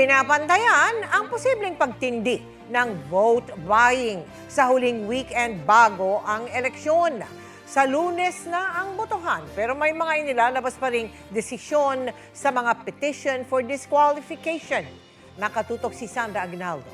Binabantayan ang posibleng pagtindi ng vote buying sa huling weekend bago ang eleksyon. Sa Lunes na ang botohan, pero may mga inilalabas pa ring desisyon sa mga petition for disqualification. Nakatutok si Sandra Aguinaldo.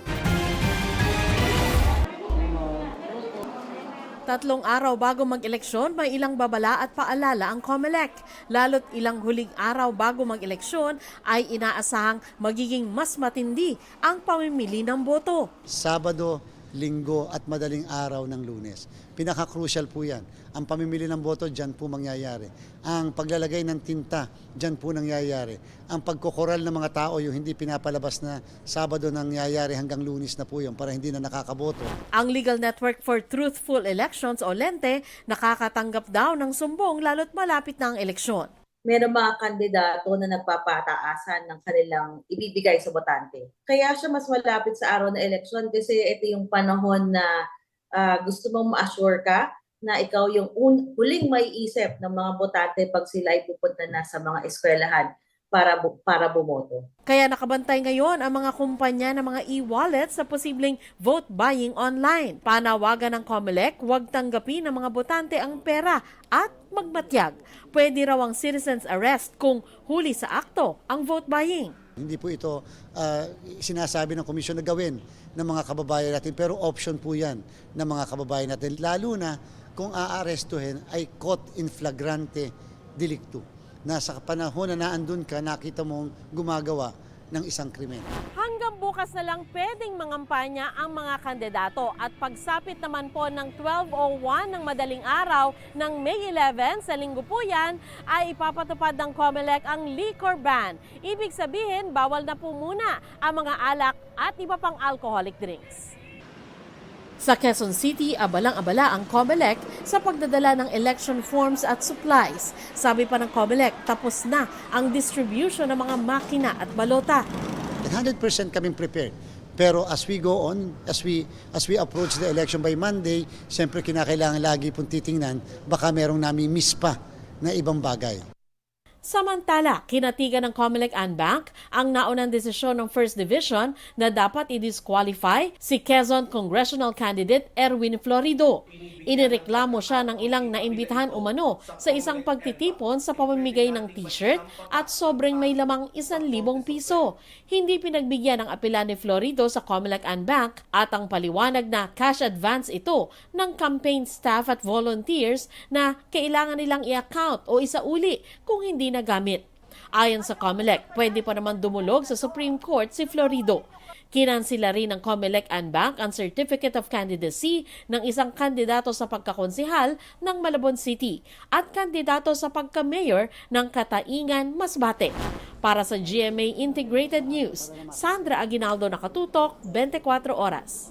3 araw bago mag-eleksyon, may ilang babala at paalala ang COMELEC. Lalo't ilang huling araw bago mag-eleksyon ay inaasahang magiging mas matindi ang pamimili ng boto. Sabado, Linggo at madaling araw ng Lunes. Pinaka-crucial po yan. Ang pamimili ng boto, dyan po mangyayari. Ang paglalagay ng tinta, dyan po nangyayari. Ang pagkokoral ng mga tao, yung hindi pinapalabas na Sabado nangyayari hanggang Lunes na po yun para hindi na nakakaboto. Ang Legal Network for Truthful Elections o LENTE nakakatanggap daw ng sumbong lalo't malapit na ang eleksyon. Meron mga kandidato na nagpapataasan ng kanilang ibibigay sa botante. Kaya siya mas malapit sa araw ng eleksyon kasi ito yung panahon na gusto mong ma-assure ka na ikaw yung huling maiisip ng mga botante pag sila ay pupunta na sa mga eskwelahan para bumoto. Kaya nakabantay ngayon ang mga kumpanya ng mga e-wallet sa posibleng vote buying online. Panawagan ng COMELEC, huwag tanggapin ng mga botante ang pera at magmatyag. Pwede raw ang citizen's arrest kung huli sa akto ang vote buying. Hindi po ito sinasabi ng komisyon na gawin ng mga kababayan natin, pero option po yan ng mga kababayan natin. Lalo na kung aarestuhin ay caught in flagrante delicto. Nasa panahon na naandun ka, nakita mong gumagawa ng isang krimen. Hanggang bukas na lang pwedeng mangampanya ang mga kandidato at pagsapit naman po ng 12:01 ng madaling araw ng May 11 sa linggo po yan ay ipapatupad ng COMELEC ang liquor ban. Ibig sabihin, bawal na po muna ang mga alak at iba pang alcoholic drinks. Sa Quezon City, abalang-abala ang COMELEC sa pagdadala ng election forms at supplies. Sabi pa ng COMELEC, tapos na ang distribution ng mga makina at balota. 100% kaming prepared. Pero as we go on, as we approach the election by Monday, siyempre kinakailangan lagi pong titingnan, baka merong nami-miss pa na ibang bagay. Samantala, kinatigan ng COMELEC and Bank ang naunang desisyon ng First Division na dapat i-disqualify si Quezon Congressional Candidate Erwin Florido. Inireklamo siya ng ilang naimbitahan umano sa isang pagtitipon sa pamamigay ng t-shirt at sobrang may lamang 1,000 piso. Hindi pinagbigyan ng apela ni Florido sa COMELEC and Bank at ang paliwanag na cash advance ito ng campaign staff at volunteers na kailangan nilang i-account o isauli kung hindi nagamit. Ayon sa COMELEC, pwede pa naman dumulog sa Supreme Court si Florido. Kinansila rin ng COMELEC and Bank ang Certificate of Candidacy ng isang kandidato sa pagkakonsihal ng Malabon City at kandidato sa pagka-mayor ng Kataingan, Masbate. Para sa GMA Integrated News, Sandra Aguinaldo, Nakatutok, 24 Oras.